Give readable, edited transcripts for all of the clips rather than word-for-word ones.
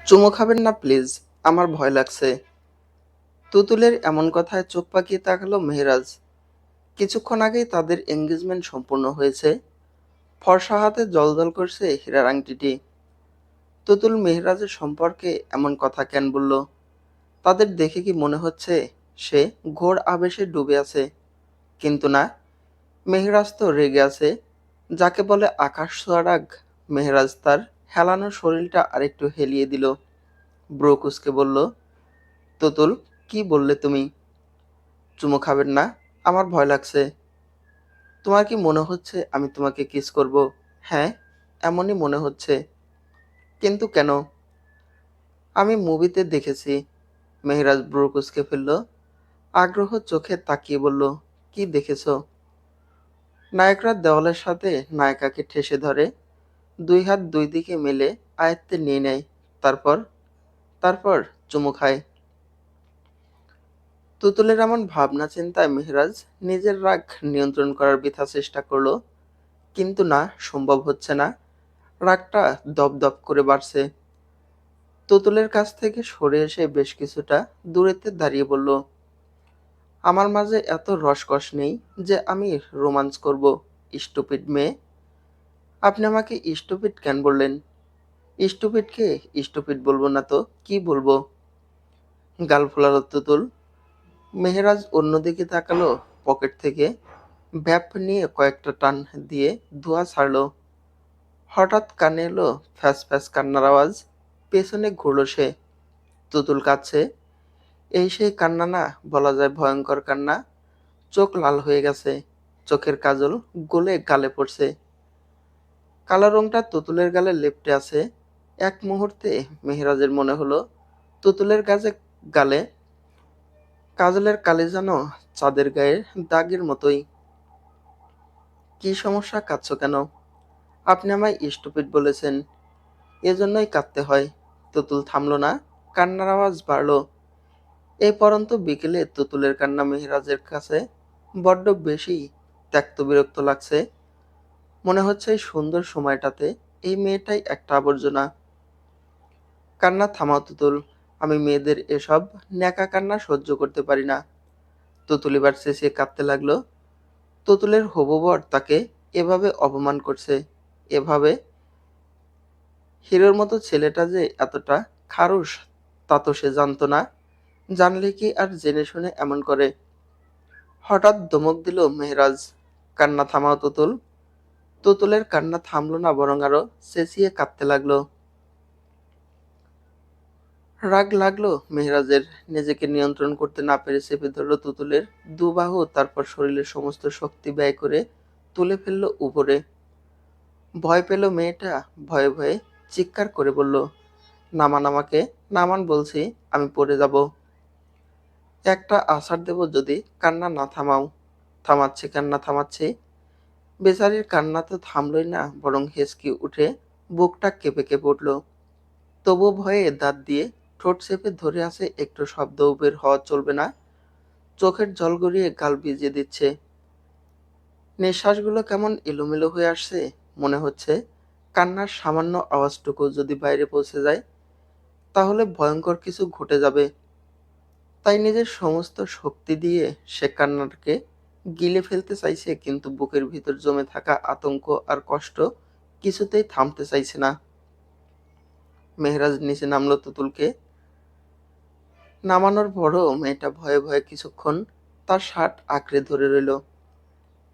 চুমু খাবেন না প্লিজ, আমার ভয় লাগছে। তুতুলের এমন কথায় চোখ পাকিয়ে তাকালো মেহেরাজ। কিছুক্ষণ আগেই তাদের এঙ্গেজমেন্ট সম্পূর্ণ হয়েছে। ফর্সা হাতে জ্বলজ্বল করছে হীরার আংটিটি। তুতুল মেহেরাজের সম্পর্কে এমন কথা কেন বলল? তাদের দেখে কি মনে হচ্ছে সে ঘোর আবেশে ডুবে আছে? কিন্তু না, মেহেরাজ তো রেগে আছে, যাকে বলে আকাশ ছোঁয়া রাগ। মেহেরাজ তার হেলানো শরীরটা আরেকটু হেলিয়ে দিল। ব্রো কুঁচকে বলল, তুতুল, কি বললে তুমি? চুমু খাবেন না, আমার ভয় লাগছে। তোমার কি মনে হচ্ছে আমি তোমাকে কিস করব? হ্যাঁ, এমনই মনে হচ্ছে। কিন্তু কেন? আমি মুভিতে দেখেছি। মেহেরাজ ভ্রু কুঁচকে ফেলল। আগ্রহ চোখে তাকিয়ে বলল, কি দেখেছো? নায়করা দেওয়ালের সাথে নায়িকাকে ঠেসে ধরে, দুই হাত দুই দিকে মেলে আয়ত্তে নিয়ে নেয়। তারপর তারপর চুমু খায়। তুতুলের এমন ভাবনা চিন্তায় মেহেরাজ নিজের রাগ নিয়ন্ত্রণ করার বৃথা চেষ্টা করলো। কিন্তু না, সম্ভব হচ্ছে না। রাগটা দপদপ করে বাড়ছে। তুতুলের কাছ থেকে সরে এসে বেশ কিছুটা দূরেতে দাঁড়িয়ে বলল, আমার মাঝে এত রসকস নেই যে আমি রোমান্স করব। স্টুপিড মেয়ে। আপনি আমাকে স্টুপিড কেন বললেন? স্টুপিডকে স্টুপিড বলবো না তো কি বলবো? গাল ফোলালো তুতুল। মেহেরাজ অন্যদিকে তাকালো। পকেট থেকে ভ্যাপ নিয়ে কয়েকটা টান দিয়ে ধোঁয়া ছাড়লো। হঠাৎ কানে এলো ফ্যাস ফ্যাস কান্নার আওয়াজ। পেছনে ঘুরল সে। তুতুল কাঁদছে। এই সেই কান্না না, বলা যায় ভয়ঙ্কর কান্না। চোখ লাল হয়ে গেছে। চোখের কাজল গলে গালে পড়ছে। কালো রংটা তুতুলের গালে লেপ্টে আছে। এক মুহূর্তে মেহেরাজের মনে হলো তুতুলের গালে কাজলের কালি যেন চাঁদের গায়ে দাগের মতোই। কি সমস্যা, কাঁদছো কেন? আপনি আমায় স্টুপিড বলেছেন, এজন্যই কাঁদতে হয়। তুতুল থামলো না। কান্নার আওয়াজ বাড়লো। এই পড়ন্ত বিকেলে তুতুলের কান্না মেহেরাজের কাছে বড্ড বেশি ত্যক্ত বিরক্ত লাগছে। মনে হচ্ছে এই সুন্দর সময়টাতে এই মেয়েটাই একটা আবর্জনা। কান্না থামাও তুতুল। আমি মেয়েদের এসব ন্যাকা কান্না সহ্য করতে পারি না। তুতুল এবার চেঁচিয়ে কাঁদতে লাগলো। তুতুলের হবু বর তাকে এভাবে অপমান করছে। এভাবে। হিরোর মতো ছেলেটা যে এতটা খারুস তা তো সে জানতো না। জানলে কি আর জেনে শুনে এমন করে? হঠাৎ ধমক দিল মেহেরাজ, কান্না থামাও তুতুল। তুতুলের কান্না থামলো না, বরং আরো চেঁচিয়ে কাঁদতে লাগলো। রাগ লাগলো মেহেরাজের। নিজেকে নিয়ন্ত্রণ করতে না পেরে চেপে ধরলো তুতুলের দুবাহু, তারপর শরীরের সমস্ত শক্তি ব্যয় করে তুলে ফেললো উপরে। ভয় পেল মেয়েটা। ভয়ে ভয়ে চিৎকার করে বলল, নামান আমাকে, নামান বলছি, আমি পড়ে যাব। একটা আছাড় দেব যদি কান্না না থামাও। থামাচ্ছি, কান্না থামাচ্ছি। বেচারির কান্না তো থামলই না, বরং হেঁচকি উঠে বুকটা কেঁপে কেঁপে উঠল। তবু ভয়ে দাঁত দিয়ে ঠোঁট চেপে ধরে আছে, একটু শব্দও বের হওয়া চলবে না। চোখের জল গড়িয়ে গাল ভিজিয়ে দিচ্ছে। নিঃশ্বাসগুলো কেমন এলোমেলো হয়ে আসছে। মনে হচ্ছে কান্নার সামান্য আওয়াজটুকু যদি বাইরে পৌঁছে যায় তাহলে ভয়ঙ্কর কিছু ঘটে যাবে। তাই নিজের সমস্ত শক্তি দিয়ে সে কান্নাটাকে গিলে ফেলতে চাইছে, কিন্তু বুকের ভিতর জমে থাকা আতঙ্ক আর কষ্ট কিছুতেই থামতে চাইছে না। মেহেরাজ নিচে নামলো তুতুলকে নামানোর পরও মেয়েটা ভয়ে ভয়ে কিছুক্ষণ তার শার্ট আঁকড়ে ধরে রইল।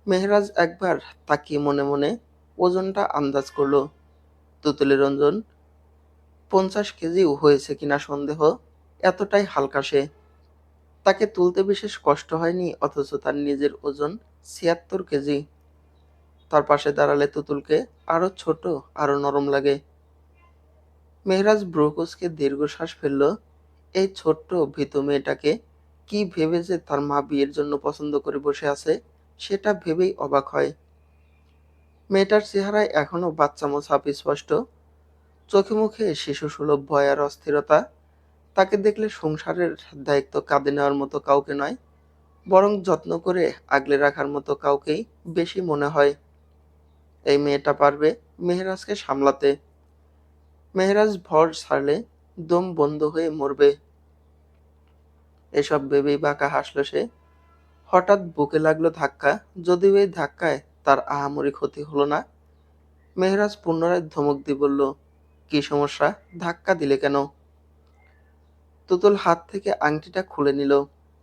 মেহেরাজ একবার তাকিয়ে মনে মনে ওজনটা আন্দাজ করলো। তুতুলের ওজন 50 কেজিও হয়েছে কিনা সন্দেহ। এতটাই হালকা সে। তাকে তুলতে বিশেষ কষ্ট হয়নি, অথচ তার নিজের ওজন 76 কেজি। তার পাশে দাঁড়ালে তুতুলকে আরো ছোট, আরো নরম লাগে। মেহেরাজ ভ্রু কুঁচকে দীর্ঘশ্বাস ফেলল। এই ছোট্ট ভীতু মেয়েটাকে কি ভেবে যে তার মা বিয়ের জন্য পছন্দ করে বসে আছে সেটা ভেবেই অবাক হয়। মেয়েটার চেহারায় এখনো বাচ্চামো ছাপ স্পষ্ট। চোখে মুখে শিশুসুলভ ভয় আর অস্থিরতা। তাকে দেখলে সংসারের দায়িত্ব কাঁধে নেওয়ার মতো কাউকে নয়, বরং যত্ন করে আগলে রাখার মতো কাউকেই বেশি মনে হয়। এই মেয়েটা পারবে মেহেরাজকে সামলাতে। মেহেরাজ ভর ছাড়লে দম বন্ধ হয়ে মরবে। এসব ভেবেই বাঁকা হাসল সে। হঠাৎ বুকে লাগলো ধাক্কা, যদিও এই ধাক্কায় তার আহামরি ক্ষতি হলো না। মেহরাজ পুনরায় ধমক দিয়ে বলল, কি সমস্যা, ধাক্কা দিলে কেন? তুতুল হাত থেকে আংটিটা খুলে নিল।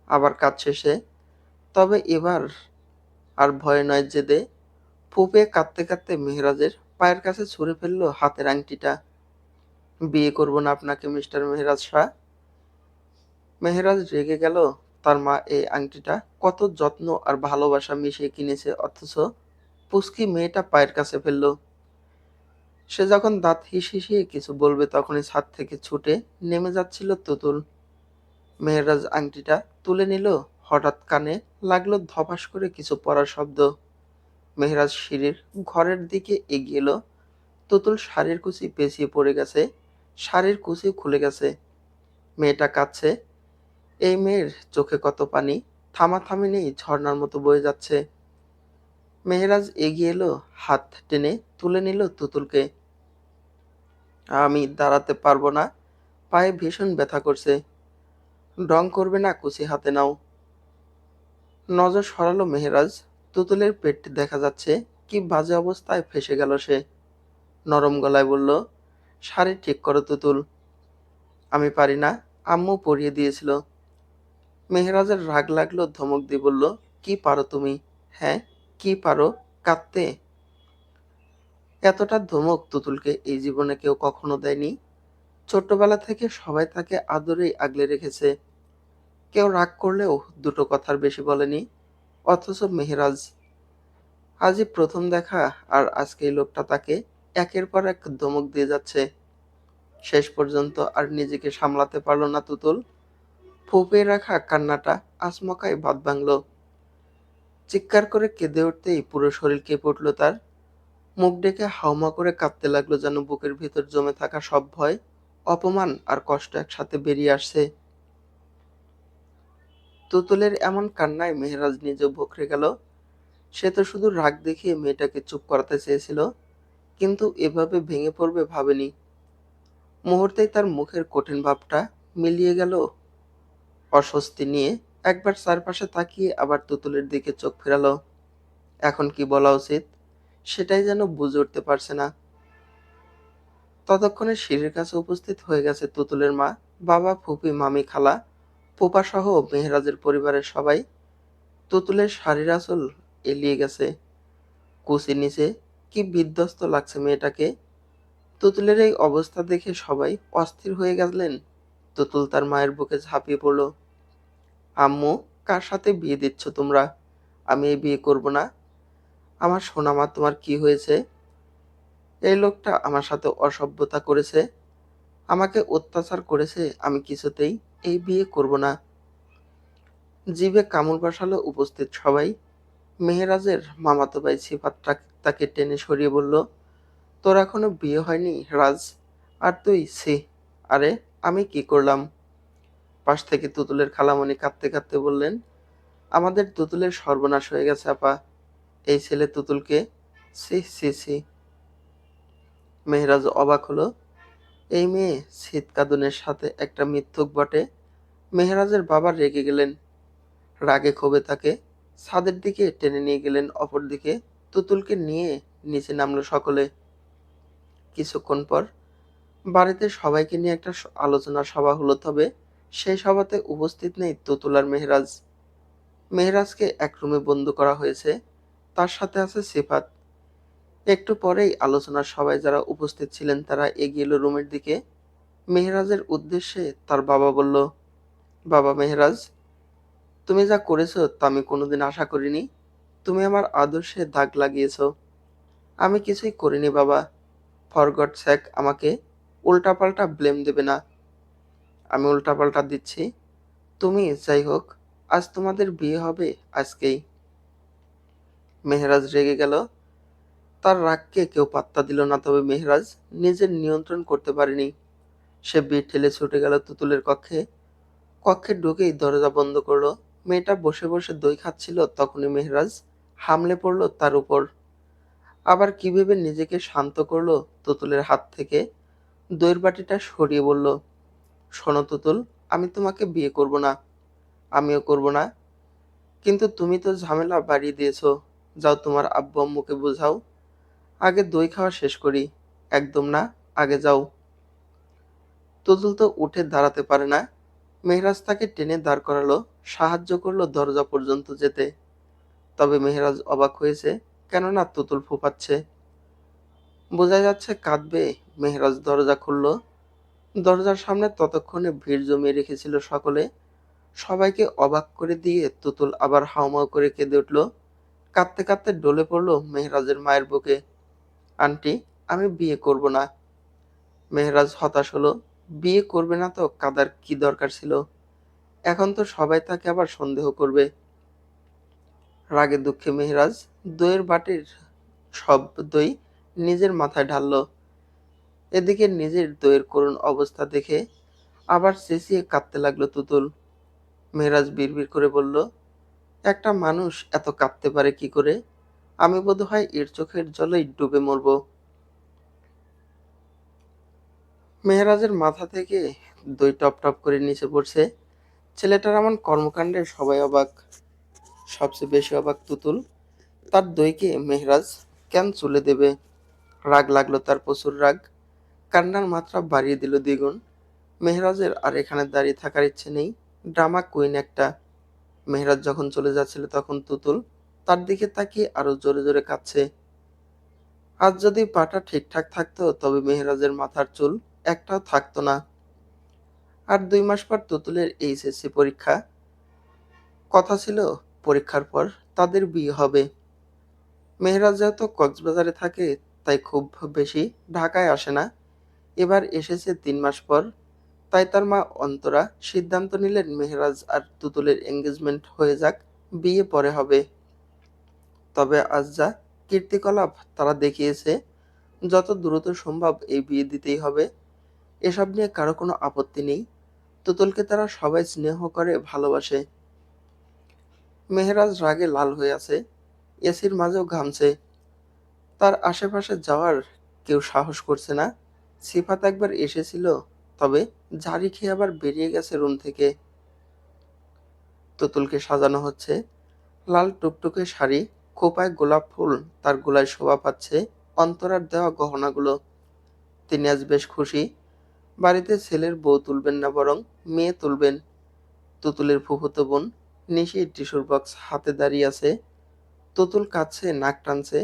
আবার কাঁদছে সে। তবে এবার আর ভয় নয়, জেদে। ফুঁপিয়ে কাঁদতে কাঁদতে মেহরাজের পায়ের কাছে ছুঁড়ে ফেললো হাতের আংটিটা। বিয়ে করব না আপনাকে, মিস্টার মেহরাজ শাহ। মেহরাজ রেগে গেল। তার মা এই আংটিটা কত যত্ন আর ভালোবাসা মিশিয়ে কিনেছে, অথচ পুচকি মেয়েটা পায়ের কাছে ফেললো। সে যখন দাঁত হিসিয়ে কিছু বলবে তখনই ছাদ থেকে ছুটে নেমে যাচ্ছিল তুতুল। মেহরাজ আংটিটা তুলে নিল। হঠাৎ কানে লাগলো ধপাস করে কিছু পড়ার শব্দ। মেহরাজ সিঁড়ির ঘরের দিকে এগিয়ে এলো। তুতুল শাড়ির কুচি পেঁচিয়ে পড়ে গেছে। শাড়ির কুচি খুলে গেছে। মেয়েটা কাঁদছে। এই মেয়ের চোখে কত পানি, থামাথামি নেই, ঝর্ণার মতো বয়ে যাচ্ছে। মেহরাজ এগিয়ে এলো, হাত টেনে তুলে নিল তুতুলকে। আমি দাঁড়াতে পারবো না, পায়ে ভীষণ ব্যথা করছে। ঢং করবে না, কুচি হাতে নাও। নজর সরালো মেহরাজ। তুতুলের পেট দেখা যাচ্ছে। কি বাজে অবস্থায় ফেঁসে গেল সে। নরম গলায় বলল, শাড়ি ঠিক করো তুতুল। আমি পারি না, আম্মু পরিয়ে দিয়েছিল। মেহরাজের রাগ লাগলো, ধমক দিয়ে বলল, কি পারো তুমি? হ্যাঁ, কি পারো? কাঁদতে? এতটা ধমক তুতুলকে এই জীবনে কেউ কখনো দেয়নি। ছোট্টবেলা থেকে সবাই তাকে আদরেই আগলে রেখেছে। কেউ রাগ করলেও দুটো কথার বেশি বলেনি। অথচ মেহরাজ, আজই প্রথম দেখা, আর আজকে এই লোকটা তাকে একের পর এক ধমক দিয়ে যাচ্ছে। শেষ পর্যন্ত আর নিজেকে সামলাতে পারল না তুতুল। ফুঁপিয়ে রাখা কান্নাটা আচমকাই বাঁধ ভাঙল। চিৎকার করে কেঁদে উঠতেই পুরো শরীর কেঁপে উঠল তার। মুখ ডেকে হাউমাউ করে কাঁদতে লাগলো, যেন বুকের ভিতর জমে থাকা সব ভয়, অপমান আর কষ্ট একসাথে বেরিয়ে আসছে। তুতুলের এমন কান্নায় মেহরাজ নিজেও ভোঁকরে গেল। সে তো শুধু রাগ দেখিয়ে মেয়েটাকে চুপ করাতে চেয়েছিল, কিন্তু এভাবে ভেঙে পড়বে ভাবেনি। মুহূর্তেই তার মুখের কঠিন ভাবটা মিলিয়ে গেল অস্বস্তি নিয়ে। একবার চারপাশে তাকিয়ে আবার তুতুলের দিকে চোখ ফেরালো। এখন কি বলা উচিত সেটাই যেন বুঝে উঠতে পারছে না। ততক্ষণে সিঁড়ির কাছে উপস্থিত হয়ে গেছে তুতুলের মা, বাবা, ফুপি, মামি, খালা, ফুপা সহ মেহরাজের পরিবারের সবাই। তুতুলের শাড়ির আঁচল এলিয়ে গেছে কুচির নিচে। কি বিধ্বস্ত লাগছে মেয়েটাকে। তুতুলের এই অবস্থা দেখে সবাই অস্থির হয়ে গেলেন। তুতুল তার মায়ের বুকে ঝাঁপিয়ে পড়ল। আম্মু, কার সাথে বিয়ে দিচ্ছ তোমরা? আমি এই বিয়ে করব না। আমার সোনা মা, তোমার কি হয়েছে? এই লোকটা আমার সাথে অসভ্যতা করেছে, আমাকে অত্যাচার করেছে। আমি কিছুতেই এই বিয়ে করব না। জিভে কামড় বসালো উপস্থিত সবাই। মেহেরাজের মামাতো ভাই সিফাত তাকে টেনে সরিয়ে বলল, তোর এখনো বিয়ে হয়নি রাজ, আর তুই ছি। আরে আমি কি করলাম? পাশ থেকে তুতুলের খালামণি কাঁদতে কাঁদতে বললেন, আমাদের তুতুলের সর্বনাশ হয়ে গেছে আপা। এই ছেলে তুতুলকে, ছি ছি ছি। মেহরাজ অবাক হলো। এই মেয়ে শীতকাদনের সাথে একটা মিথ্যুক বটে। মেহরাজের বাবা রেগে গেলেন। রাগে ক্ষোভে তাকে ছাদের দিকে টেনে নিয়ে গেলেন। অপরদিকে তুতুলকে নিয়ে নিচে নামলো সকলে। কিছুক্ষণ পর বাড়িতে সবাইকে নিয়ে একটা আলোচনা সভা হলো। তবে সেই সভাতে উপস্থিত নেই তুতুল আর মেহরাজ। মেহরাজকে এক রুমে বন্দি করা হয়েছে। তার সাথে আছে সিফাত। একটু পরেই আলোচনার সভায় যারা উপস্থিত ছিলেন তারা এগিয়ে এলো রুমের দিকে। মেহরাজের উদ্দেশ্যে তার বাবা বলল, বাবা মেহরাজ, তুমি যা করেছো তা আমি কোনোদিন আশা করিনি। তুমি আমার আদর্শে দাগ লাগিয়েছ। আমি কিছুই করিনি বাবা। ফর গড স্যাক আমাকে উল্টাপাল্টা ব্লেম দেবে না। আমি উল্টাপাল্টা দিচ্ছি? তুমি, যাই হোক, আজ তোমাদের বিয়ে হবে আজকেই। মেহরাজ রেগে গেল। তার রাগকে কেউ পাত্তা দিল না। তবে মেহরাজ নিজের নিয়ন্ত্রণ করতে পারেনি। সে বিট ঠেলে ছুটে গেল তুতুলের কক্ষে। কক্ষে ঢুকেই দরজা বন্ধ করলো। মেয়েটা বসে বসে দই খাচ্ছিল। তখনই মেহরাজ হামলে পড়ল তার উপর। আবার কিভাবে নিজেকে শান্ত করলো, তুতুলের হাত থেকে দইয়ের বাটিটা সরিয়ে বলল, শোনো তুতুল, আমি তোমাকে বিয়ে করব না, আমিও করব না। কিন্তু তুমি তো ঝামেলা বাড়িয়ে দিয়েছো। যাও তোমার আব্বু আম্মুকে বোঝাও। আগে দই খাওয়া শেষ করি। একদম না, আগে যাও। তুতুল তো উঠে দাঁড়াতে পারে না। মেহরাজ তাকে টেনে দাঁড় করালো, সাহায্য করলো দরজা পর্যন্ত যেতে। তবে মেহরাজ অবাক হয়েছে, কেননা তুতুল ফুপাচ্ছে। বোঝা যাচ্ছে কাঁদবে। মেহরাজ দরজা খুলল। দরজার সামনে ততক্ষণে ভিড় জমিয়ে রেখেছিল সকলে। সবাইকে অবাক করে দিয়ে তুতুল আবার হাউমাউ করে কেঁদে উঠল। কাঁদতে কাঁদতে ডলে পড়ল মেহরাজের মায়ের বুকে। আন্টি, আমি বিয়ে করব না। মেহরাজ হতাশ হলো। বিয়ে করবে না তো কাদার কি দরকার ছিল? এখন তো সবাই তাকে আবার সন্দেহ করবে। রাগে দুঃখে মেহরাজ দইয়ের বাটির সব দই নিজের মাথায় ঢালল। এদিকে নিজের দইয়ের করুণ অবস্থা দেখে আবার চেঁচিয়ে কাঁদতে লাগলো তুতুল। মেহরাজ বিড়বিড় করে বলল, একটা মানুষ এত কাঁদতে পারে কি করে? আমি বোধহয় এর চোখের জলেই ডুবে মরব। মেহরাজের মাথা থেকে দই টপ টপ করে নিচে পড়ছে। ছেলেটার এমন কর্মকাণ্ডে সবাই অবাক। সবচেয়ে বেশি অবাক তুতুল। তার দইকে মেহরাজ কেন চুলে দেবে? রাগ লাগলো তার, প্রচুর রাগ। কান্নার মাত্রা বাড়িয়ে দিল দ্বিগুণ। মেহরাজের আর এখানে দাঁড়িয়ে থাকার ইচ্ছে নেই। ড্রামা কুইন একটা। মেহরাজ যখন চলে যাচ্ছিল তখন তুতুল তার দিকে তাকিয়ে আরো জোরে জোরে কাঁদছে। আজ যদি পাটা ঠিকঠাক থাকতো তবে মেহরাজের মাথার চুল একটাও থাকতো না। আর 2 মাস পর তুতুলের এইচএসসি পরীক্ষা। কথা ছিল পরীক্ষার পর তাদের বিয়ে হবে। মেহরাজ যেহেতু কক্সবাজারে থাকে, তাই খুব বেশি ঢাকায় আসে না। এবার এসেছে 3 মাস পর। তাই তার মা অন্তরা সিদ্ধান্ত নিলেন মেহরাজ আর তুতুলের এঙ্গেজমেন্ট হয়ে যাক, বিয়ে পরে হবে। তবে আজ যা কীর্তিকলাপ তারা দেখিয়েছে, যত দ্রুত সম্ভব এই বিয়ে দিতেই হবে। এসব নিয়ে কারো কোনো আপত্তি নেই। তুতুলকে তারা সবাই স্নেহ করে, ভালোবাসে। মেহরাজ রাগে লাল হয়ে আছে, এসির মাঝেও ঘামছে। তার আশেপাশে যাওয়ার কেউ সাহস করছে না। সিফাত একবার এসেছিল, তবে ঝাড়ি খেয়ে আবার বেরিয়ে গেছে রুম থেকে। তুতুলকে সাজানো হচ্ছে। লাল টুকটুকে শাড়ি, খোঁপায় গোলাপ ফুল, তার গলায় শোভা পাচ্ছে অন্তরার দেওয়া গহনাগুলো। তিনি আজ বেশ খুশি। বাড়িতে ছেলের বউ তুলবেন না, বরং মেয়ে তুলবেন। তুতুলের ফুফুতো বোন নিশি টিস্যুর বক্স হাতে দাঁড়িয়ে আছে। তুতুল কাঁদছে, নাক টানছে।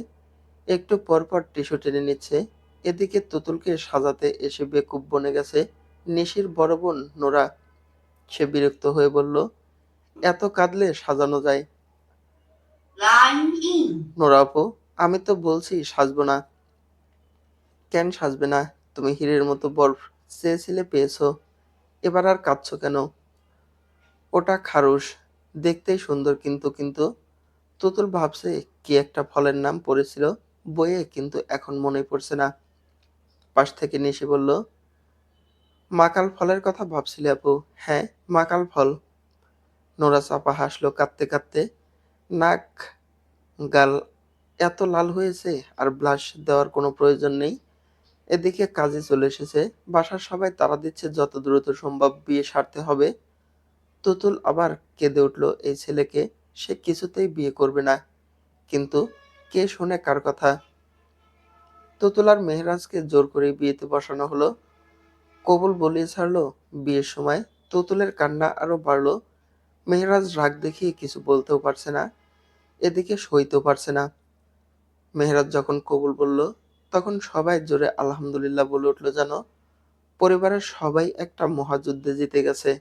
একটু পর পর টিস্যু টেনে নিচ্ছে। এদিকে তুতুলকে সাজাতে এসে বেকুব বনে গেছে নিশির বড় বোন নোরা। সে বিরক্ত হয়ে বলল, এত কাঁদলে সাজানো যায়? নোরা আপু, আমি তো বলছি সাজবো না। কেন সাজবে না? তুমি হীরের মতো বর চেয়েছিলে, পেয়েছো। এবার আর কাঁদছো কেন? ওটা খারুশ, দেখতেই সুন্দর, কিন্তু কিন্তু তুতুল ভাবছে কি একটা ফলের নাম পড়েছিল বইয়ে, কিন্তু এখন মনে পড়ছে না। পাশ থেকে নিশি বলল, মাকাল ফলের কথা ভাবছিলে আপু? হ্যাঁ, মাকাল ফল। নোরা চাপা হাসলো কাঁদতে কাঁদতে। নাক, গাল এত লাল হয়েছে, আর ব্লাশ দেওয়ার কোনো প্রয়োজন নেই। এদিকে কাজে চলে এসেছে। বাসার সবাই তাড়া দিচ্ছে যত দ্রুত সম্ভব বিয়ে সারতে হবে। তুতুল আবার কেঁদে উঠল এই ছেলেকে সে কিছুতেই বিয়ে করবে না। কিন্তু কে শোনে কার কথা? তুতুল আর মেহরাজকে জোর করে বিয়েতে বসানো হলো। কবুল বলিয়ে ছাড়লো। বিয়ের সময় তুতুলের কান্না আরো বাড়লো। মেহরাজ রাগ দেখিয়ে কিছু বলতেও পারছে না, এদিকে সইতেও পারছে না। মেহরাজ যখন কবুল বলল, তখন সবাই জোরে আলহামদুলিল্লাহ বলে উঠল, যেন পরিবারের সবাই একটা মহাযুদ্ধে জিতে গেছে।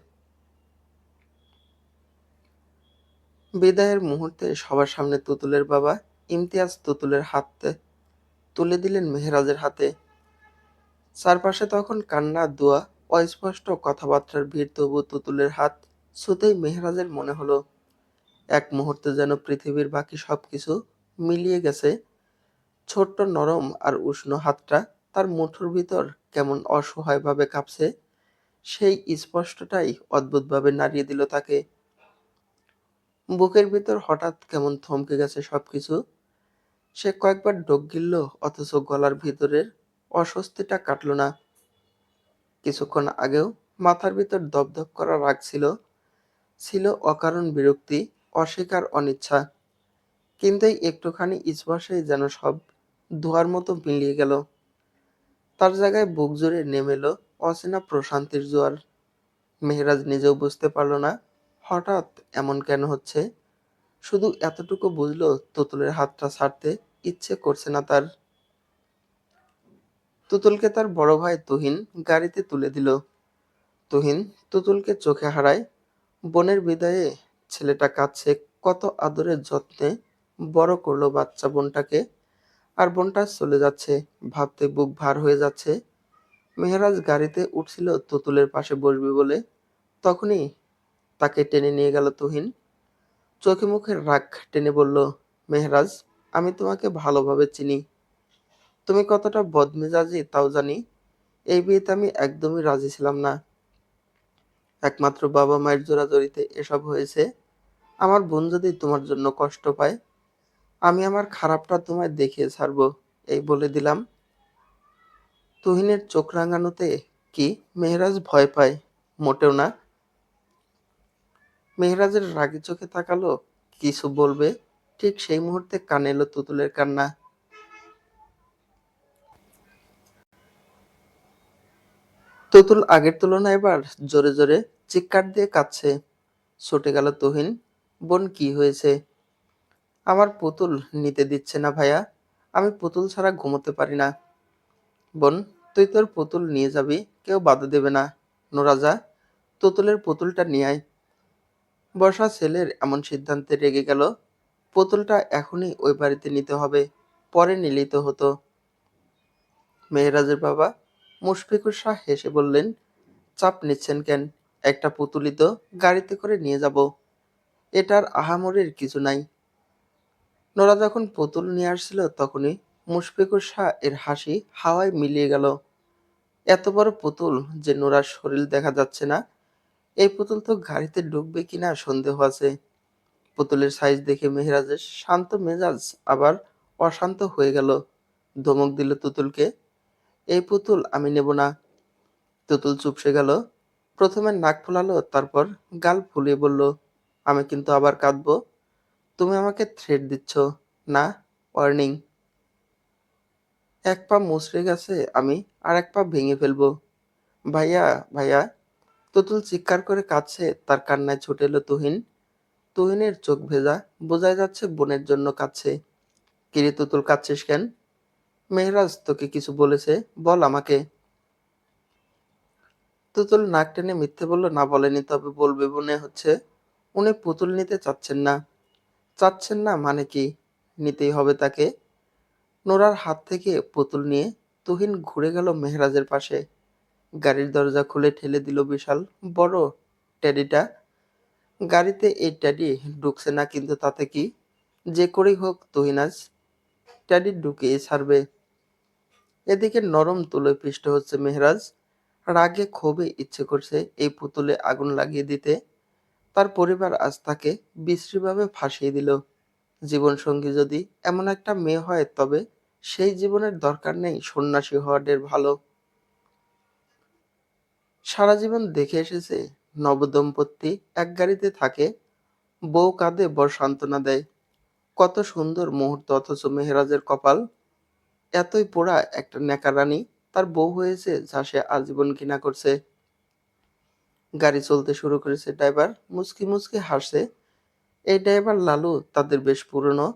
বিদায়ের মুহূর্তে সবার সামনে তুতুলের বাবা ইমতিয়াজ তুতুলের হাতে তুলে দিলেন মেহরাজের হাতে। চারপাশে তখন কান্না, দোয়া, অস্পষ্ট কথাবার্তার ভিড়, তবু তুতুলের হাত ছুতেই মেহরাজের মনে হলো এক মুহূর্তে যেন পৃথিবীর বাকি সবকিছু মিলিয়ে গেছে। ছোট্ট নরম আর উষ্ণ হাতটা তার মুঠোর ভিতর কেমন অসহায়ভাবে কাঁপছে, সেই স্পষ্টটাই অদ্ভুতভাবে নাড়িয়ে দিল তাকে। বুকের ভিতর হঠাৎ কেমন থমকে গেছে সবকিছু। সে কয়েকবার ঢোক গিলল, অথচ গলার ভিতরের অস্বস্তিটা কাটল না। কিছুক্ষণ আগেও মাথার ভিতর দপদপ করা রাগ ছিল, ছিল অকারণ বিরক্তি, অস্বীকার, অনিচ্ছা। কিন্তু এই একটুখানি স্পর্শেই যেন সব ধোঁয়ার মতো মিলিয়ে গেল। তার জায়গায় বুক জুড়ে নেমে এলো অচেনা প্রশান্তির জোয়ার। মেহেরাজ নিজেও বুঝতে পারল না হঠাৎ এমন কেন হচ্ছে। শুধু এতটুকু বুঝলো তুতুলের হাতটা ছাড়তে ইচ্ছে করছে না তার। তুতুলকে তার বড় ভাই তুহিন গাড়িতে তুলে দিল। তুহিন তুতুলকে চোখে হারায়। বোনের বিদায়ে ছেলেটা কাঁদছে, কত আদরের যত্নে বড় করলো বাচ্চা বোনটাকে। আর বোনটা চলে যাচ্ছে, ভাবতে বুক ভার হয়ে যাচ্ছে। মেহেরাজ গাড়িতে উঠছিল তুতুলের পাশে বসবে বলে, তখনই তাকে টেনে নিয়ে গেল তুহিন। চোখে মুখে রাগ টেনে বলল, মেহরাজ, আমি তোমাকে ভালোভাবে চিনি। তুমি কতটা বদমেজাজি তাও জানি। এই বিয়েতে আমি একদমই রাজি ছিলাম না। একমাত্র বাবা মায়ের জোরাজুরিতে এসব হয়েছে। আমার বোন যদি তোমার জন্য কষ্ট পায়, আমি আমার খারাপটা তোমায় দেখিয়ে ছাড়বো, এই বলে দিলাম। তুহিনের চোখ রাঙানোতে কি মেহরাজ ভয় পায়? মোটেও না। মেহরাজের রাগী চোখে তাকালো, কিছু বলবে, ঠিক সেই মুহূর্তে কানে এলো তুতুলের কান্না। তুতুল আগের তুলনায় এবার জোরে জোরে চিৎকার দিয়ে কাঁদছে। ছুটে গেল তুহিন। বোন, কি হয়েছে? আমার পুতুল নিতে দিচ্ছে না ভাইয়া, আমি পুতুল ছাড়া ঘুমোতে পারি না। বোন, তুই তোর পুতুল নিয়ে যাবি, কেউ বাধা দেবে না। নোরা, যা, তুতুলের পুতুলটা নিয়ে আয়। বর্ষা ছেলের এমন সিদ্ধান্তে রেগে গেল। পুতুলটা এখনই ওই বাড়িতে নিতে হবে, পরে নিলেই তো হতো। মেহেরাজের বাবা মুশফিকুর শাহ হেসে বললেন, চাপ নিচ্ছেন কেন? একটা পুতুলই তো, গাড়িতে করে নিয়ে যাব, এটার আহামরির কিছু নাই। নোরা যখন পুতুল নিয়ে আসছিল তখনই মুশফিকুর শাহ এর হাসি হাওয়ায় মিলিয়ে গেল। এত বড় পুতুল যে নোরার শরীর দেখা যাচ্ছে না, এই পুতুল তো গাড়িতে ঢুকবে কিনা সন্দেহ আছে। পুতুলের সাইজ দেখে মেহেরাজের শান্ত মেজাজ আবার অশান্ত হয়ে গেল। ধমক দিল তুতুলকে, এই পুতুল আমি নেব না। তুতুল চুপসে গেল। প্রথমে নাক ফুলালো, তারপর গাল ফুলিয়ে বলল, আমি কিন্তু আবার কাঁদবো। তুমি আমাকে থ্রেট দিচ্ছ? না, ওয়ার্নিং। এক পা মুচড়ে গেছে আমি, আর এক পা ভেঙে ফেলবো। ভাইয়া, ভাইয়া। তুতুল চিৎকার করে কাঁদছে, তার কান্নায় ছুটে এলো তুহিন। তুহিনের চোখ ভেজা, বোঝাই যাচ্ছে বোনের জন্য কাঁদছে। কিরে তুতুল, কাঁদছিস কেন? মেহরাজ তোকে কিছু বলেছে? বল আমাকে। তুতুল নাক টেনে মিথ্যে বলল, না বলেনি, তবে বলবে মনে হচ্ছে। উনি পুতুল নিতে চাচ্ছেন না। চাচ্ছেন না মানে কি? নিতেই হবে তাকে। নোরার হাত থেকে পুতুল নিয়ে তুহিন ঘুরে গেল মেহরাজের পাশে। গাড়ির দরজা খুলে ঠেলে দিল বিশাল বড় টেডিটা। গাড়িতে এই টেডি ঢুকছে না, কিন্তু তাতে কি? যে করেই হোক তুহিন আজ টেডি ঢুকিয়ে ছাড়বে। এদিকে নরম তুলোয় পিষ্ট হচ্ছে মেহরাজ। রাগে ক্ষোভে ইচ্ছে করছে এই পুতুলে আগুন লাগিয়ে দিতে। তার পরিবার আজ তাকে বিশ্রীভাবে ফাঁসিয়ে দিল। জীবনসঙ্গী যদি এমন একটা মেয়ে হয়, তবে সেই জীবনের দরকার নেই সন্ন্যাসী হওয়া ঢের ভালো। সারা জীবন দেখে এসেছে নবদম্পতি এক গাড়িতে থাকে, বউ কাঁদে, বর সান্ত্বনা দেয়। কত সুন্দর মুহূর্ত, অথচ মেহেরাজের কপাল এতই পোড়া। একটা নেকা রানী তার বউ হয়েছে, যা সে আজীবন ঘৃণা করছে। গাড়ি চলতে শুরু করেছে, ড্রাইভার মুচকি মুচকি হাসছে। এই ড্রাইভার লালু তাদের বেশ পুরনো।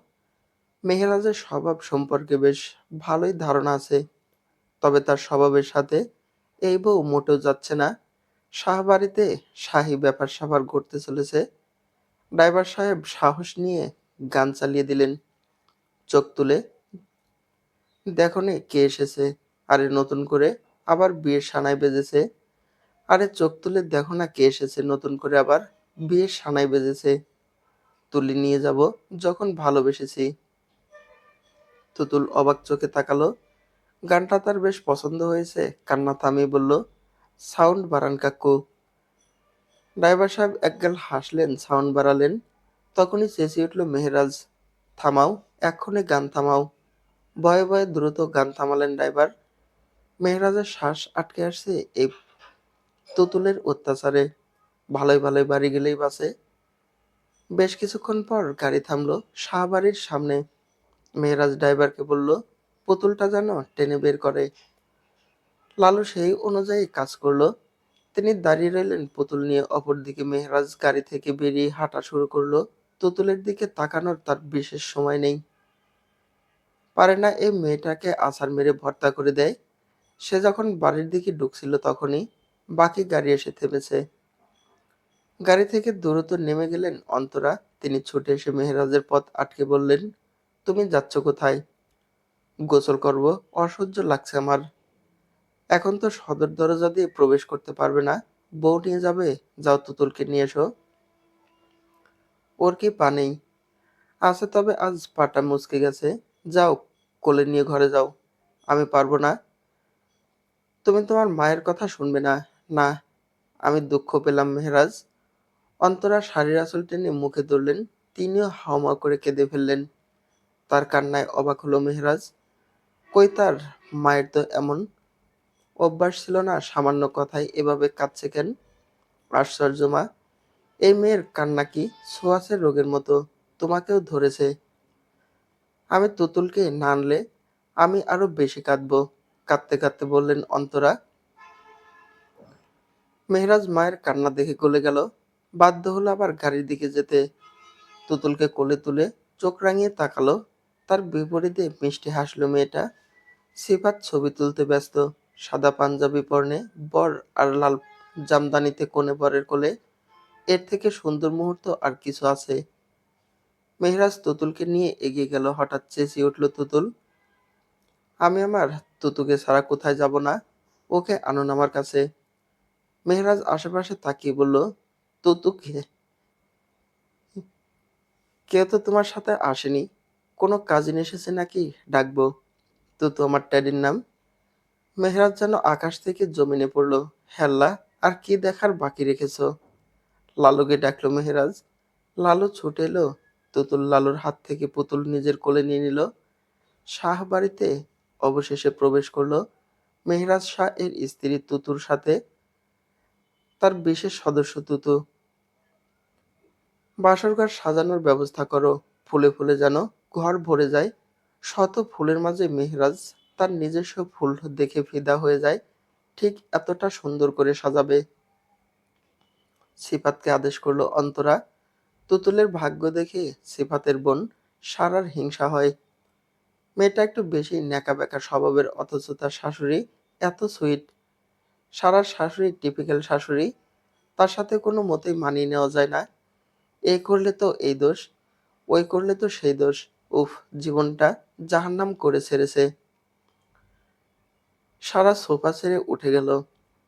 মেহেরাজের স্বভাব সম্পর্কে বেশ ভালোই ধারণা আছে, তবে তার স্বভাবের সাথে এই বউ মোটেও যাচ্ছে না। শাহবাড়িতে শাহী ব্যাপার স্যাপার ঘটতে চলেছে। ড্রাইভার সাহেব সাহস নিয়ে গান চালিয়ে দিলেন। চোখ তুলে দেখোনে কে এসেছে। আরে নতুন করে আবার বিয়ের সানাই বেজেছে। আরে চোখ তুলে দেখো না কে এসেছে, নতুন করে আবার বিয়ের সানাই বেজেছে। তুলি নিয়ে যাব যখন ভালোবেসেছি। তুতুল অবাক চোখে তাকালো। গানটা তার বেশ পছন্দ হয়েছে। কান্না থামিয়ে বলল, সাউন্ড বাড়ান কাকু। ড্রাইভার সাহেব একগাল হাসলেন, সাউন্ড বাড়ালেন। তখনই চেঁচিয়ে উঠল মেহেরাজ, থামাও, এক্ষুনি গান থামাও। ভয়ে ভয়ে দ্রুত গান থামালেন ড্রাইভার। মেহেরাজের শ্বাস আটকে আসছে। এই তুতুলের অত্যাচারে ভালোই ভালোই বাড়ি গেলেই বাসে। বেশ কিছুক্ষণ পর গাড়ি থামলো শাহবাড়ির সামনে। মেহরাজ ড্রাইভারকে বলল, পুতুলটা যেন টেনে বের করে। লালু সেই অনুযায়ী কাজ করলো। তিনি দাঁড়িয়ে রইলেন পুতুল নিয়ে। অপরদিকে মেহরাজ গাড়ি থেকে বেরিয়ে হাঁটা শুরু করলো। তুতুলের দিকে তাকানোর তার বিশেষ সময় নেই। পারে না এই মেয়েটাকে আছাড় মেরে ভর্তা করে দেয়। সে যখন বাড়ির দিকে ঢুকছিল তখনই বাকি গাড়ি এসে থেমেছে। গাড়ি থেকে দ্রুত নেমে গেলেন অন্তরা। তিনি ছুটে এসে মেহরাজের পথ আটকে বললেন, তুমি যাচ্ছ কোথায়? গোসল করব, অসহ্য লাগছে আমার। এখন তো সদর দরজা দিয়ে প্রবেশ করতে পারবে না। বউ নিয়ে যাবে? যাও তুতুলকে নিয়ে এসো। ওর কি পা নেই? আছে, তবে আজ পাটা মুচকে গেছে। যাও, কোলে নিয়ে ঘরে যাও। আমি পারবো না। তুমি তোমার মায়ের কথা শুনবে না? না। আমি দুঃখ পেলাম মেহরাজ। অন্তরা শাড়ির আঁচল টেনে মুখে ধরলেন। তিনিও হাউমাউ করে কেঁদে ফেললেন। তার কান্নায় অবাক হলো মেহরাজ। কই তার মায়ের তো এমন অভ্যাস ছিল না। সামান্য কথায় এভাবে কাঁদছে কেন? আশ্চর্য মা, এই মেয়ের কান্না কি ছোঁয়াচে রোগের মতো। তোমাকেও ধরেছে। আমি তুতুলকে না আনলে আমি আরো বেশি কাঁদবো। কাঁদতে কাঁদতে বললেন অন্তরা। মেহরাজ মায়ের কান্না দেখে গলে গেল। বাধ্য হলো আবার গাড়ির দিকে যেতে। তুতুলকে কোলে তুলে চোখ রাঙিয়ে তাকালো। তার বিপরীতে মিষ্টি হাসলো মেয়েটা। সিফাত ছবি তুলতে ব্যস্ত। সাদা পাঞ্জাবি পরনে বর আর লাল জামদানিতে কনে বরের কোলে। এর থেকে সুন্দর মুহূর্ত আর কিছু আছে? মেহরাজ তুতুলকে নিয়ে এগিয়ে গেল। হঠাৎ চেঁচিয়ে উঠল তুতুল। আমি আমার তুতুকে ছাড়া কোথায় যাব না। ওকে আনুন আমার কাছে। মেহরাজ আশেপাশে তাকিয়ে বলল, তুতুকে? কেউ তো তোমার সাথে আসেনি। কোনো কাজিন এসেছে নাকি ডাকবো? তুতু আমার ট্যাডির নাম। মেহরাজ যেন আকাশ থেকে জমিনে পড়ল। হেল্লা, আর কি দেখার বাকি রেখেছ? লালুকে ডাকলো মেহরাজ। লালু ছুটে এলো। তুতুল লালুর হাত থেকে পুতুল নিজের কোলে নিয়ে নিল। শাহ বাড়িতে অবশেষে প্রবেশ করলো মেহরাজ শাহ এর স্ত্রী তুতুর সাথে। তার বিশেষ সদস্য তুতু। বাসরঘর সাজানোর ব্যবস্থা করো। ফুলে ফুলে যেন ঘর ভরে যায়। শত ফুলের মাঝে মেহরাজ তার নিজস্ব ফুল দেখে ফিদা হয়ে যায়। ঠিক এতটা সুন্দর করে সাজাবে। সিফাতকে আদেশ করলো অন্তরা। তুতুলের ভাগ্য দেখে সিফাতের বোন সারার হিংসা হয়। মেয়েটা একটু বেশি ন্যাকাবেকা স্বভাবের, অথচ তার শাশুড়ি এত সুইট। সারার শাশুড়ি টিপিক্যাল শাশুড়ি। তার সাথে কোনো মতেই মানিয়ে নেওয়া যায় না। এই করলে তো এই দোষ, ওই করলে তো সেই দোষ। উফ, জীবনটা জাহান্নাম করে ছেড়েছে। সারা সোফা ছেড়ে উঠে গেল।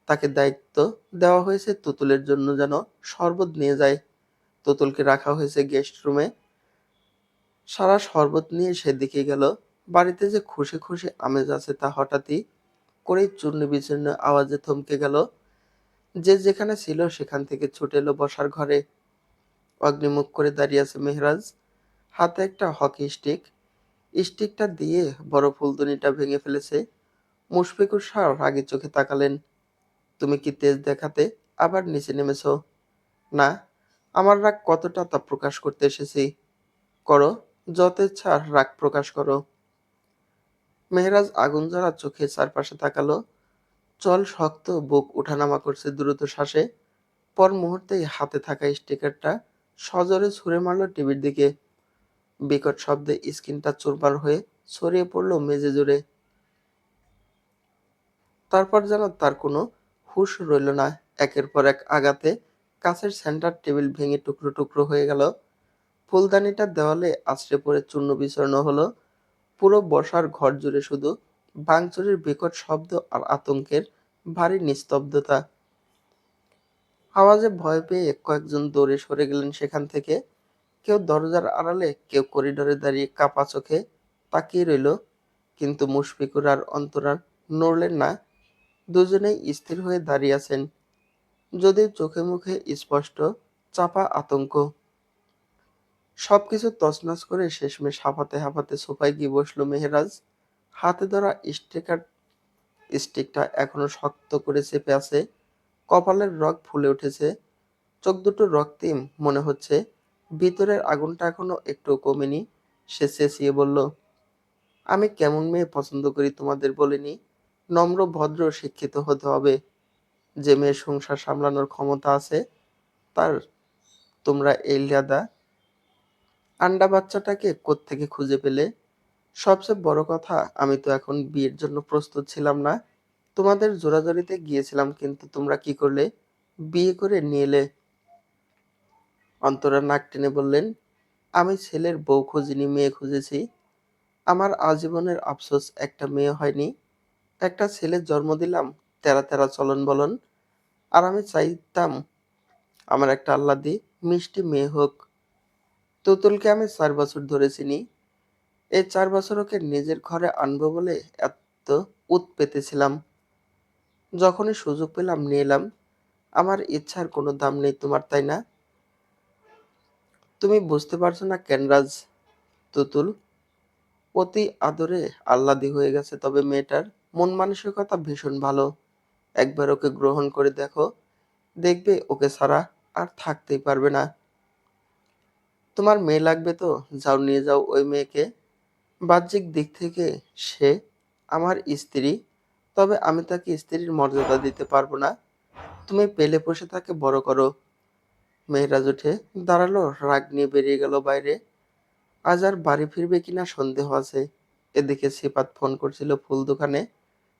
তাকে দায়িত্ব দেওয়া হয়েছে তুতুলের জন্য যেন শরবত নিয়ে যায়। তুতুলকে রাখা হয়েছে গেস্ট রুমে। সারা শরবত নিয়ে সেদিকে গেল। বাড়িতে যে খুশি খুশি আমেজ আছে তা হঠাৎই করেই চূর্ণ বিচূর্ণ আওয়াজে থমকে গেল। যে যেখানে ছিল সেখান থেকে ছুটে এলো বসার ঘরে। অগ্নিমুখ করে দাঁড়িয়ে আছে মেহরাজ। হাতে একটা হকি স্টিক। স্টিকটা দিয়ে বড় ফুলদানিটা ভেঙে ফেলেছে। মুশফিকুর সাহ রাগী চোখে তাকালেন। তুমি কি তেজ দেখাতে আবার নিচে নেমেছ? না, আমার রাগ কতটা তা প্রকাশ করতে এসেছি। করো, যত ইচ্ছা রাগ প্রকাশ করো। মেহরাজ আগুন জ্বলা চোখে চারপাশে তাকালো। চল শক্ত, বুক উঠানামা করছে দ্রুত শ্বাসে। পর মুহূর্তেই হাতে থাকা স্টিকারটা সজোরে ছুঁড়ে মারল টিভির দিকে। বিকট শব্দে স্ক্রিনটা চুরমার হয়ে ছড়িয়ে পড়ল মেঝে জুড়ে। তারপর যেন তার কোনো হুঁশ রইল না। একের পর এক আঘাতে কাছের সেন্টার টেবিল ভেঙে টুকরো টুকরো হয়ে গেল। ফুলদানিটা দেওয়ালে আছড়ে পড়ে চূর্ণ বিচূর্ণ হলো। পুরো বসার ঘর জুড়ে শুধু ভাঙচুরের বিকট শব্দ আর আতঙ্কের ভারী নিস্তব্ধতা। আওয়াজে ভয় পেয়ে কয়েকজন দৌড়ে সরে গেলেন সেখান থেকে। কেউ দরজার আড়ালে, কেউ করিডোরে দাঁড়িয়ে কাপা চোখে তাকিয়ে রইল। কিন্তু মুশফিকুর আর অন্তরা নড়লেন না। দুজনেই স্থির হয়ে দাঁড়িয়ে আছেন, যদিও চোখে মুখে স্পষ্ট চাপা আতঙ্ক। সবকিছু তছনছ করে শেষমেশ হাঁপাতে হাঁপাতে সোফায় গিয়ে বসলো মেহরাজ। হাতে ধরা স্টিকটা এখনো শক্ত করে চেপে আছে। কপালের রগ ফুলে উঠেছে, চোখ দুটো রক্তিম মনে হচ্ছে, ভিতরের আগুনটা এখনো একটু কমেনি। সে চেঁচিয়ে বলল, আমি কেমন মেয়ে পছন্দ করি তোমাদের বলিনি? নম্র, ভদ্র, শিক্ষিত হতে হবে। যে মেয়ের সংসার সামলানোর ক্ষমতা আছে তার। তোমরা এই লেদা আন্ডা বাচ্চাটাকে কোত্থেকে খুঁজে পেলে? সবচেয়ে বড় কথা, আমি তো এখন বিয়ের জন্য প্রস্তুত ছিলাম না। তোমাদের জোরাজুরিতে গিয়েছিলাম, কিন্তু তোমরা কি করলে? বিয়ে করে নিয়ে এলে। অন্তরা নাক টেনে বললেন, আমি ছেলের বউ খুঁজিনি, মেয়ে খুঁজেছি। আমার আজীবনের আফসোস একটা মেয়ে হয়নি। একটা ছেলের জন্ম দিলাম, তেরা তেরা চলন বলন। আর আমি চাইতাম আমার একটা আহ্লাদি মিষ্টি মেয়ে হোক। তুতুলকে আমি 4 বছর ধরে চিনি। এই 4 বছর ওকে নিজের ঘরে আনবো বলে এত উত পেতেছিলাম। যখনই সুযোগ পেলাম নিয়ে এলাম। আমার ইচ্ছার কোনো দাম নেই তোমার, তাই না? তুমি বুঝতে পারছো না কেনরাজ? তুতুল অতি আদরে আহ্লাদি হয়ে গেছে, তবে মেয়েটার মন মানসিকতা ভীষণ ভালো। একবার ওকে গ্রহণ করে দেখো, দেখবে ওকে ছাড়া আর থাকতেই পারবে না। তোমার মেয়ে লাগবে তো যাও, নিয়ে যাও ওই মেয়েকে। বাহ্যিক দিক থেকে সে আমার স্ত্রী, তবে আমি তাকে স্ত্রীর মর্যাদা দিতে পারবো না। তুমি পেলে বসে তাকে বড় করো। মেহরাজ উঠে দাঁড়ালো, রাগ নিয়ে বেরিয়ে গেল বাইরে। আজ আর বাড়ি ফিরবে কিনা সন্দেহ আছে। এদিকে সিফাত ফোন করছিল ফুল দোকানে,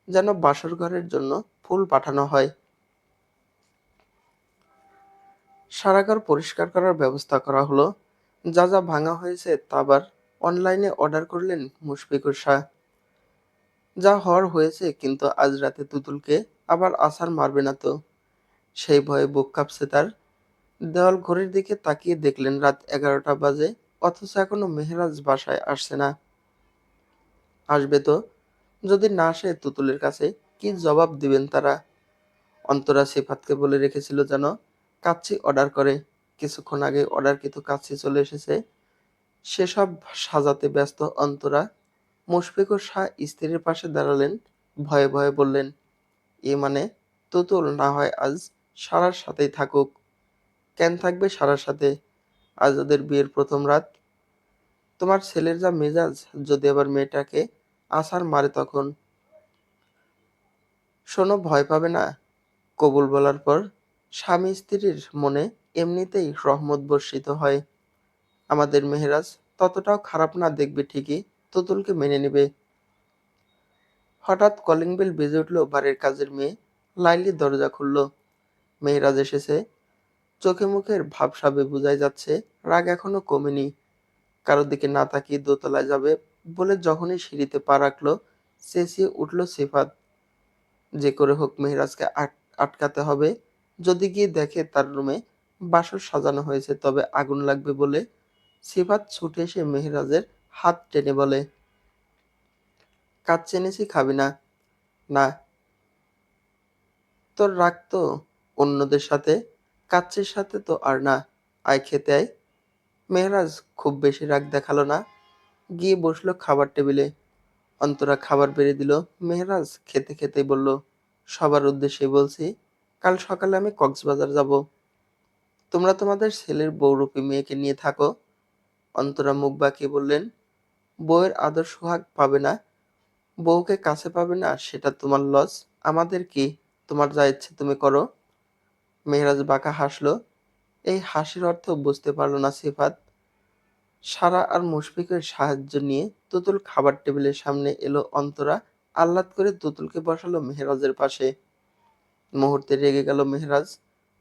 যেন বাসর ঘরের জন্য ফুল পাঠানো হয়। সারা ঘর পরিষ্কার করার ব্যবস্থা করা হলো। যা যা ভাঙা হয়েছে তা আবার অনলাইনে অর্ডার করলেন মুশফিকুর শাহ। যা হওয়ার হয়েছে, কিন্তু আজ রাতে তুতুলকে আবার আছাড় মারবে না তো? সেই ভয়ে বুক কাঁপছে তার। দেওয়াল ঘড়ির দিকে তাকিয়ে দেখলেন রাত 11টা বাজে, অথচ এখনো মেহরাজ বাসায় আসছে না। আসবে তো। যদি না আসে তুতুলের কাছে কি জবাব দিবেন তারা? অন্তরা সিফাতকে বলে রেখেছিল যেন কাচ্চি অর্ডার করে। কিছুক্ষণ আগে অর্ডারকৃত কাচ্চি চলে এসেছে। সেসব সাজাতে ব্যস্ত অন্তরা। মুশফিকুর শাহ স্ত্রীর পাশে দাঁড়ালেন, ভয়ে ভয়ে বললেন, এ মানে? তুতুল না হয় আজ সারার সাথেই থাকুক। কেন থাকবে সারার সাথে? আজ ওদের বিয়ের প্রথম রাত। তোমার ছেলের যা মেজাজ, যদি আবার মেয়েটাকে আছাড় মারে তখন? শোনো, ভয় পাবে না। কবুল বলার পর স্বামী স্ত্রীর মনে এমনিতেই রহমত বর্ষিত হয়। আমাদের মেহরাজ ততটাও খারাপ না, দেখবে ঠিকই তুতুলকে মেনে নেবে। হঠাৎ কলিং বেল বেজে উঠল। বাড়ির কাজের মেয়ে লাইলি দরজা খুলল। মেহরাজ এসেছে। চোখে মুখের ভাবসাবে বোঝাই যাচ্ছে রাগ এখনো কমেনি। কারোর দিকে না তাকিয়ে দোতলায় যাবে বলে যখনই সিঁড়িতে পা রাখলো, চেঁচিয়ে উঠল সিফাত, যে করে হোক মেহরাজকে আটকাতে হবে। যদি গিয়ে দেখে তার রুমে বাসর সাজানো হয়েছে, তবে আগুন লাগবে বলে। সিফাত ছুটে এসে মেহরাজের হাত টেনে বলে, কাজ চেনেছি, খাবি না? না। তোর রাগ তো অন্যদের সাথে, কাচ্চির সাথে তো আর না। আয় খেতে আয়। মেহরাজ খুব বেশি রাগ দেখালো না, গিয়ে বসলো খাবার টেবিলে। অন্তরা খাবার বেড়ে দিল। মেহরাজ খেতে খেতেই বলল, সবার উদ্দেশ্যে বলছি, কাল সকালে আমি কক্সবাজার যাব। তোমরা তোমাদের ছেলের বউরূপী মেয়েকে নিয়ে থাকো। অন্তরা মুখ বাঁকিয়ে বললেন, বউয়ের আদর সোহাগ পাবে না, বউকে কাছে পাবে না, সেটা তোমার লস। আমাদের কি? তোমার যা ইচ্ছে তুমি করো। মেহরাজ বাঁকা হাসলো। এই হাসির অর্থ বুঝতে পারল না সিফাত। সারা আর মুশফিকের সাহায্য নিয়ে তুতুল খাবার টেবিলের সামনে এলো। অন্তরা আহ্লাদ করে তুতুলকে বসালো মেহরাজের পাশে। মুহূর্তে রেগে গেল মেহরাজ,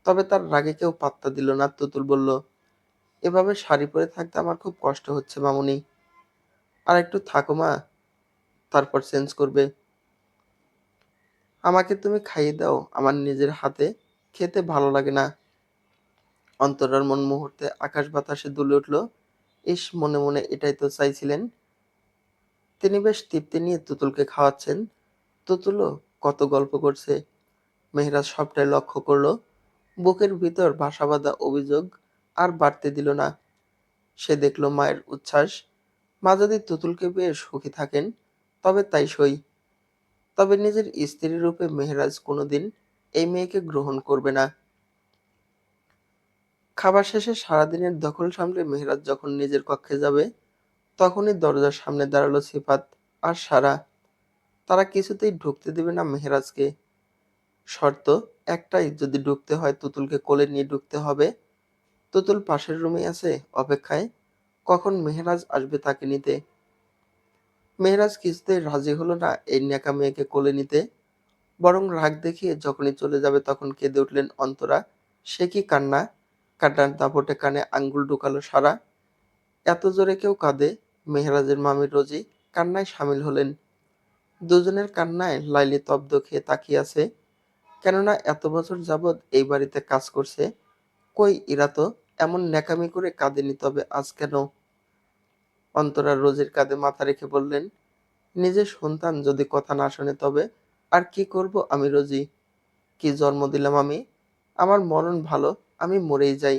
তবে তার রাগে কেউ পাত্তা দিল না। তুতুল বলল, এভাবে শাড়ি পরে থাকতে আমার খুব কষ্ট হচ্ছে মামুনি। আর একটু থাকো মা, তারপর চেঞ্জ করবে। আমাকে তুমি খাইয়ে দাও, আমার নিজের হাতে খেতে ভালো লাগে না। অন্তরার মন মুহূর্তে আকাশ বাতাসে দুলে উঠল। ইস, মনে মনে এটাই তো চাইছিলেন। তিনি বেশ তৃপ্তি নিয়ে তুতুলকে খাওয়াচ্ছেন। তুতুলও কত গল্প করছে। মেহরাজ সবটাই লক্ষ্য করলো। বুকের ভিতর বাসা বাঁধা অভিযোগ আর বাড়তে দিল না। সে দেখল মায়ের উচ্ছ্বাস। মা যদি তুতুলকে পেয়ে সুখী থাকেন তবে তাই সই। তবে নিজের স্ত্রী রূপে মেহরাজ কোনোদিন এই মেয়েকে গ্রহণ করবে না। খাবার শেষে সারাদিনের দখল সামলে মেহেরাজ যখন নিজের কক্ষে যাবে, তখনই দরজার সামনে দাঁড়ালো সিফাত আর সারা। তারা কিছুতেই ঢুকতে দেবে না মেহেরাজকে। শর্ত একটাই, যদি ঢুকতে হয় তুতুলকে কোলে নিয়ে ঢুকতে হবে। তুতুল পাশের রুমে আছে অপেক্ষায়, কখন মেহেরাজ আসবে তাকে নিতে। মেহেরাজ কিছুতেই রাজি হলো না এই নেকা মেয়েকে কোলে নিতে, বরং রাগ দেখিয়ে যখনই চলে যাবে তখন কেঁদে উঠলেন অন্তরা। সে কি কান্না! কান্নার দাপটে কানে আঙ্গুল ঢুকালো সারা। এত জোরে কেউ কাঁদে! মেহেরাজের মামি রোজি কান্নায় সামিল হলেন। দুজনের কান্নায় লাইলি তব্দ খেয়ে তাকিয়ে আছে। কেননা এত বছর যাবৎ এই বাড়িতে কাজ করছে, কই ইরা তো এমন ন্যাকামি করে কাঁদেনি, তবে আজ কেন? অন্তরা রোজির কাঁধে মাথা রেখে বললেন, নিজের সন্তান যদি কথা না শোনে তবে আর কি করব আমি রোজি? কি জন্ম দিলাম আমি? আমার মরণ ভালো, আমি মরেই যাই।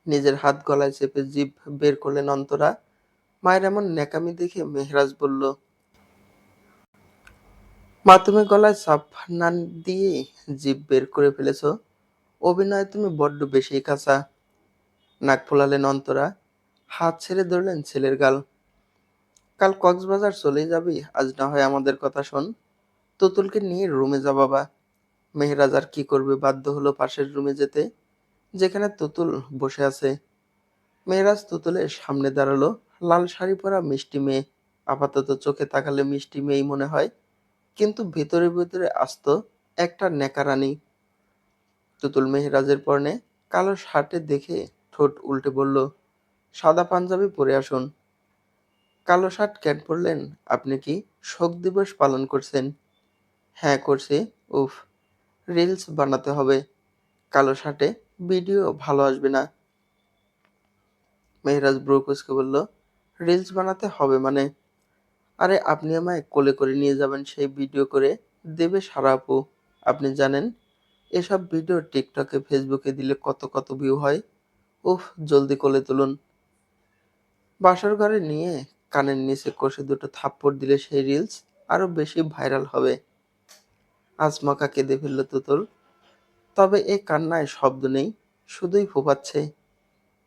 নিজের হাত গলায় চেপে জিভ বের করলেন অন্তরা। মায়ের এমন ন্যাকামি দেখে মেহরাজ বলল, মা তুমি গলায় চাপ না দিয়ে জিভ বের করে ফেলেছো। অভিনয় তুমি বড্ড বেশি কাঁচা। নাক ফোলালেন অন্তরা। হাত ছেড়ে ধরলেন ছেলের গাল। কাল কক্সবাজার চলেই যাবি, আজ না হয় আমাদের কথা শোন। তুতুলকে নিয়ে রুমে যা বাবা। মেহরাজ আর কি করবে, বাধ্য হলো পাশের রুমে যেতে, যেখানে তুতুল বসে আছে। মেহরাজ তুতুলের সামনে দাঁড়ালো। লাল শাড়ি পরা মিষ্টি মেয়ে। আপাতত চোখে তাকালে মিষ্টি মেয়েই মনে হয়, কিন্তু ভিতরে ভিতরে আস্ত একটা নেকারানী। তুতুল মেহরাজের পরনে কালো শার্টে দেখে ঠোঁট উল্টে বলল, সাদা পাঞ্জাবি পরে আসুন। কালো শার্ট কেন পরলেন? আপনি কি শোক দিবস পালন করছেন? হ্যাঁ করছি। উফ, রিলস বানাতে হবে। কালো শার্টে ভিডিও ভালো আসবে না। মেহরাজ ব্রু কুঁচকে বলল, রিলস বানাতে হবে মানে? আরে আপনি আমায় কোলে করে নিয়ে যাবেন, সেই ভিডিও করে দেবে সারা আপু। আপনি জানেন এসব ভিডিও টিকটকে ফেসবুকে দিলে কত কত ভিউ হয়। উফ, জলদি কোলে তুলুন। বাসর ঘরে নিয়ে কানের নিচে কষে দুটো থাপ্পড় দিলে সেই রিলস আরো বেশি ভাইরাল হবে। আজমকা কেঁদে ফেলল তুতুল। তবে এ কান্নায় শব্দ নেই, শুধুই ফোপাচ্ছে।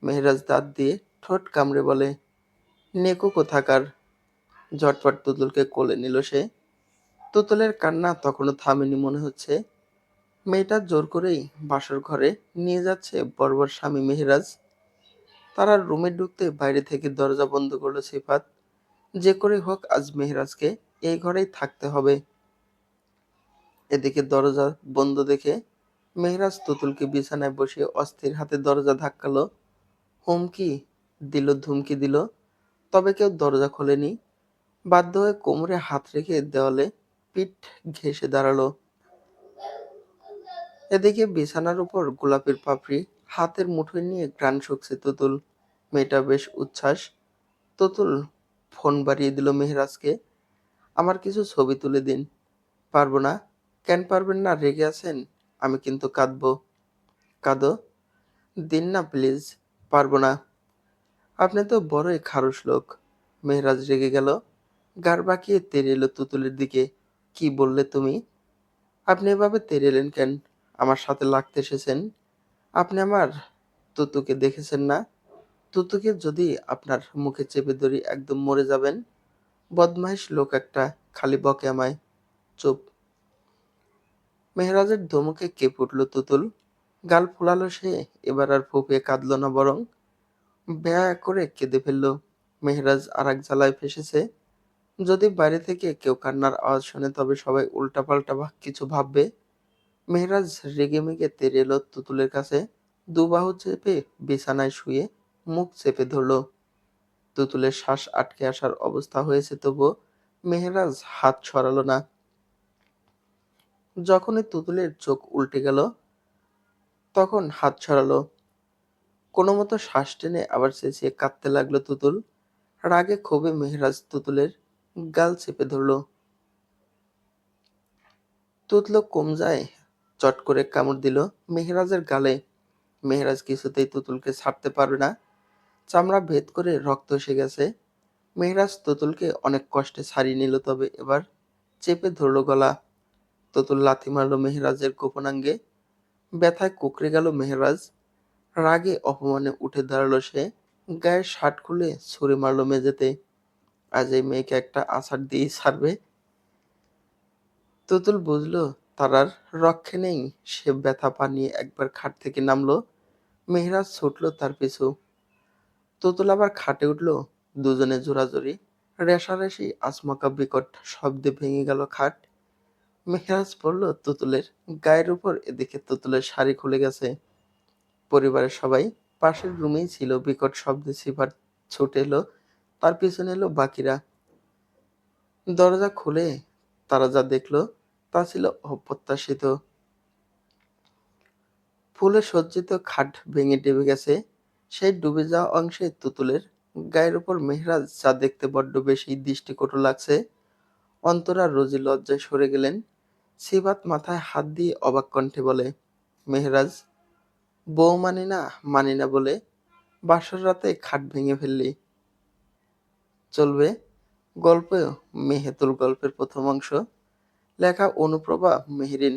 মেহরাজ দাঁত দিয়ে ঠোঁট কামড়ে বলে, নেকো কোথাকার। ঝটপট তুতুলকে কোলে নিল সে। তুতুলের কান্না তখনও থামেনি মনে হচ্ছে। মেয়েটা জোর করেই বাসর ঘরে নিয়ে যাচ্ছে বর্বর স্বামী মেহরাজ। তারা রুমে ঢুকতে বাইরে থেকে দরজা বন্ধ করলো সিফাত। যে করে হোক আজ মেহরাজকে এই ঘরেই থাকতে হবে। এদিকে দরজা বন্ধ দেখে মেহরাজ তুতুলকে বিছানায় বসিয়ে অস্থির হাতে দরজা ধাক্কালো। হুমকি দিল, ধুমকি দিল, তবে কেউ দরজা খোলেনি। বাধ্য হয়ে কোমরে হাত রেখে দেওয়ালে পিঠ ঘেঁষে দাঁড়ালো। এদিকে বিছানার উপর গোলাপের পাপড়ি হাতের মুঠোয় নিয়ে ঘ্রাণ শুঁকছে তুতুল। মেয়েটা বেশ উচ্ছ্বাস। তুতুল ফোন বাড়িয়ে দিল মেহরাজকে, আমার কিছু ছবি তুলে দিন। পারবো না। কেন পারবেন না, রেগে আছেন? আমি কিন্তু কাঁদবো। কাঁদো, দিন না প্লিজ। পারবো না। আপনি তো বড়ই খারুস লোক। মেহরাজ রেগে গেল। গাড় বাঁকিয়ে তেড়ে এলো তুতুলের দিকে। কি বললে তুমি? আপনি এভাবে তেড়ে এলেন কেন? আমার সাথে লাগতে এসেছেন? আপনি আমার তুতুকে দেখেছেন না? তুতুকে যদি আপনার মুখে চেপে ধরি একদম মরে যাবেন। বদমাইশ লোক একটা, খালি বকে আমায়। চুপ। মেহরাজের ধমকে কেঁপে উঠল তুতুল। গাল ফোলালো সে। এবার আর ফুঁপিয়ে কাঁদল না, বরং বেয়া করে কেঁদে ফেলল। মেহরাজ আর এক জ্বালায় ফেসেছে। যদি বাইরে থেকে কেউ কান্নার আওয়াজ শোনে তবে সবাই উল্টাপাল্টা কিছু ভাববে। মেহরাজ রেগেমেগে তেড়ে এলো তুতুলের কাছে। দুবাহু চেপে বিছানায় শুয়ে মুখ চেপে ধরল। তুতুলের শ্বাস আটকে আসার অবস্থা হয়েছে, তবুও মেহরাজ হাত সরালো না। যখনই তুতুলের চোখ উল্টে গেল তখন হাত সরালো। কোনোমতো শ্বাস টেনে আবার চেঁচিয়ে কাঁদতে লাগলো তুতুল। রাগে ক্ষোভে মেহরাজ তুতুলের গাল চেপে ধরল। তুতলো কমজায় চট করে কামড় দিল মেহরাজের গালে। মেহরাজ কিছুতেই তুতুলকে ছাড়তে পারবে না। চামড়া ভেদ করে রক্ত এসে গেছে। মেহরাজ তুতুলকে অনেক কষ্টে ছাড়িয়ে নিল, তবে এবার চেপে ধরল গলা। তুতুল লাথি মারল মেহেরাজের গোপনাঙ্গে। ব্যথায় কুঁকড়ে গেল মেহেরাজ। রাগে অপমানে উঠে দাঁড়ালো সে। গায়ের শার্ট খুলে ছুঁড়ে মারল মেঝেতে। আজ এই মেয়েকে একটা আছাড় দিয়েই ছাড়বে। তুতুল বুঝল তার আর রক্ষে নেই। সে ব্যথা পানিয়ে একবার খাট থেকে নামলো। মেহেরাজ ছুটল তার পিছু। তুতুল আবার খাটে উঠল। দুজনে জোরাজুরি, রেষারেষি, আচমকা বিকট শব্দে ভেঙে গেল খাট। মেহেরাজ পড়ল তুতুলের গায়ের উপর। এদিকে তুতুলের শাড়ি খুলে গেছে। পরিবারের সবাই পাশের রুমেই ছিল। বিকট শব্দে সিফাত ছুটে এলো। তার পিছনে এলো বাকিরা। দরজা খুলে তারা যা দেখল তা ছিল অপ্রত্যাশিত। ফুলে সজ্জিত খাট ভেঙে ডেবে গেছে। সেই ডুবে যাওয়া অংশে তুতুলের গায়ের উপর মেহেরাজ যা দেখতে বড্ড বেশি দৃষ্টিকটু লাগছে। অন্তরা রোজি লজ্জায় সরে গেলেন। সিফাত মাথায় হাত দিয়ে অবাক কণ্ঠে বলে, মেহেরাজ, বউ মানি না বলে বাসর রাতে খাট ভেঙে ফেললি। চলবে? গল্প মেহেতুল গল্পের প্রথম অংশ। লেখা অনুপ্রভা মেহরিন।